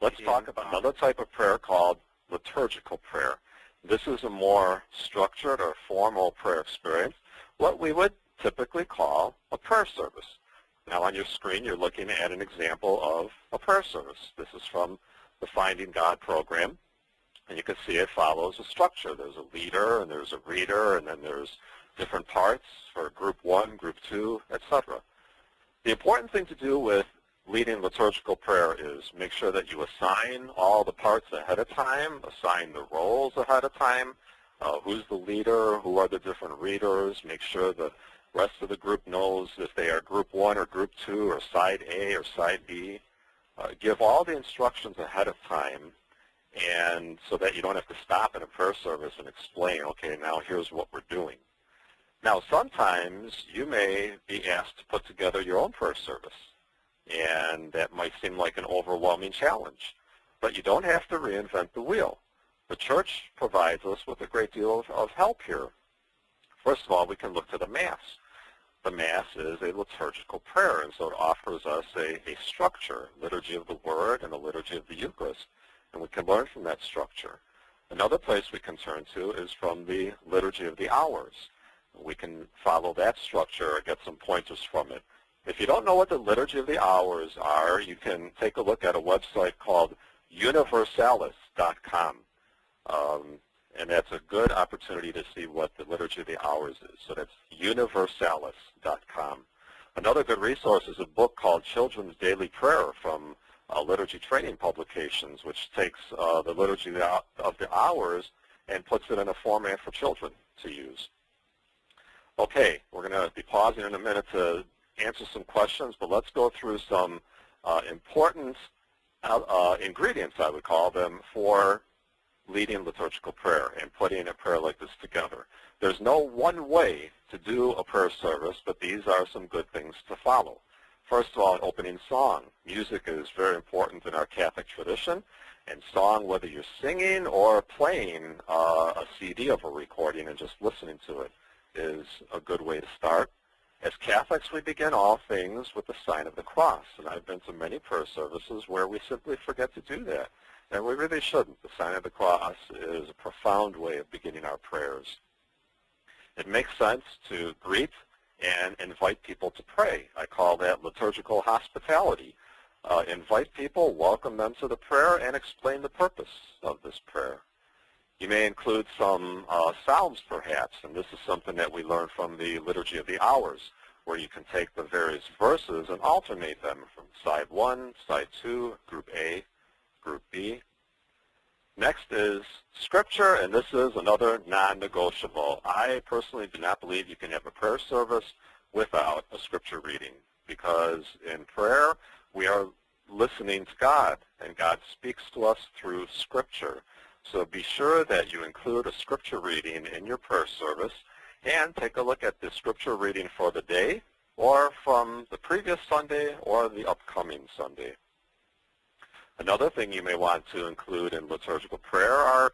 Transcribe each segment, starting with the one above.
Let's talk about another type of prayer called liturgical prayer. This is a more structured or formal prayer experience, what we would typically call a prayer service. Now on your screen, you're looking at an example of a prayer service. This is from the Finding God program, and you can see it follows a structure. There's a leader, and there's a reader, and then there's different parts for group 1, group 2, etc. The important thing to do with leading liturgical prayer is make sure that you assign all the parts ahead of time, assign the roles ahead of time, who's the leader, who are the different readers, make sure the rest of the group knows if they are group 1 or group 2 or side A or side B. Give all the instructions ahead of time, and so that you don't have to stop in a prayer service and explain, okay, now here's what we're doing. Now sometimes you may be asked to put together your own prayer service, and that might seem like an overwhelming challenge. But you don't have to reinvent the wheel. The church provides us with a great deal of help here. First of all, we can look to the Mass. The Mass is a liturgical prayer, and so it offers us a structure, liturgy of the Word and a liturgy of the Eucharist, and we can learn from that structure. Another place we can turn to is from the liturgy of the hours. We can follow that structure or get some pointers from it. If you don't know what the liturgy of the hours are, you can take a look at a website called universalis.com. And that's a good opportunity to see what the liturgy of the hours is. So that's universalis.com. Another good resource is a book called Children's Daily Prayer from Liturgy Training Publications, which takes the liturgy of the hours and puts it in a format for children to use. Okay, we're going to be pausing in a minute to answer some questions, but let's go through some important ingredients, I would call them, for leading liturgical prayer and putting a prayer like this together. There's no one way to do a prayer service, but these are some good things to follow. First of all, an opening song. Music is very important in our Catholic tradition, and song, whether you're singing or playing a CD of a recording and just listening to it, is a good way to start. As Catholics, we begin all things with the sign of the cross, and I've been to many prayer services where we simply forget to do that, and we really shouldn't. The sign of the cross is a profound way of beginning our prayers. It makes sense to greet and invite people to pray. I call that liturgical hospitality. Invite people, welcome them to the prayer, and explain the purpose of this prayer. You may include some psalms, perhaps, and this is something that we learn from the Liturgy of the Hours, where you can take the various verses and alternate them from side 1, side 2, group A, group B. Next is Scripture, and this is another non-negotiable. I personally do not believe you can have a prayer service without a Scripture reading, because in prayer we are listening to God, and God speaks to us through Scripture. So be sure that you include a Scripture reading in your prayer service, and take a look at the Scripture reading for the day, or from the previous Sunday, or the upcoming Sunday. Another thing you may want to include in liturgical prayer are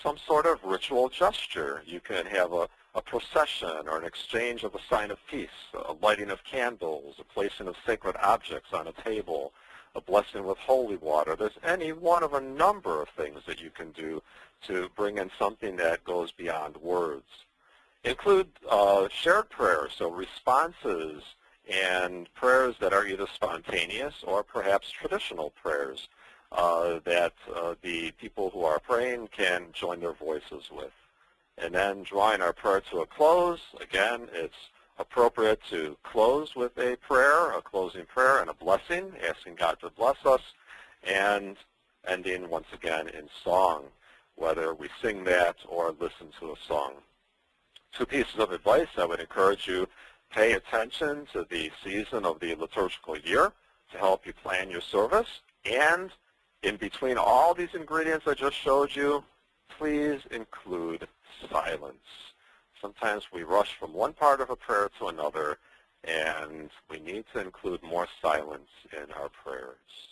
some sort of ritual gesture. You can have a procession or an exchange of a sign of peace, a lighting of candles, a placing of sacred objects on a table, a blessing with holy water. There's any one of a number of things that you can do to bring in something that goes beyond words. Include shared prayers, so responses and prayers that are either spontaneous or perhaps traditional prayers that the people who are praying can join their voices with. And then drawing our prayer to a close, again, it's appropriate to close with a prayer, a closing prayer and a blessing, asking God to bless us, and ending once again in song, whether we sing that or listen to a song. Two pieces of advice I would encourage you: pay attention to the season of the liturgical year to help you plan your service, and in between all these ingredients I just showed you, please include silence. Sometimes we rush from one part of a prayer to another, and we need to include more silence in our prayers.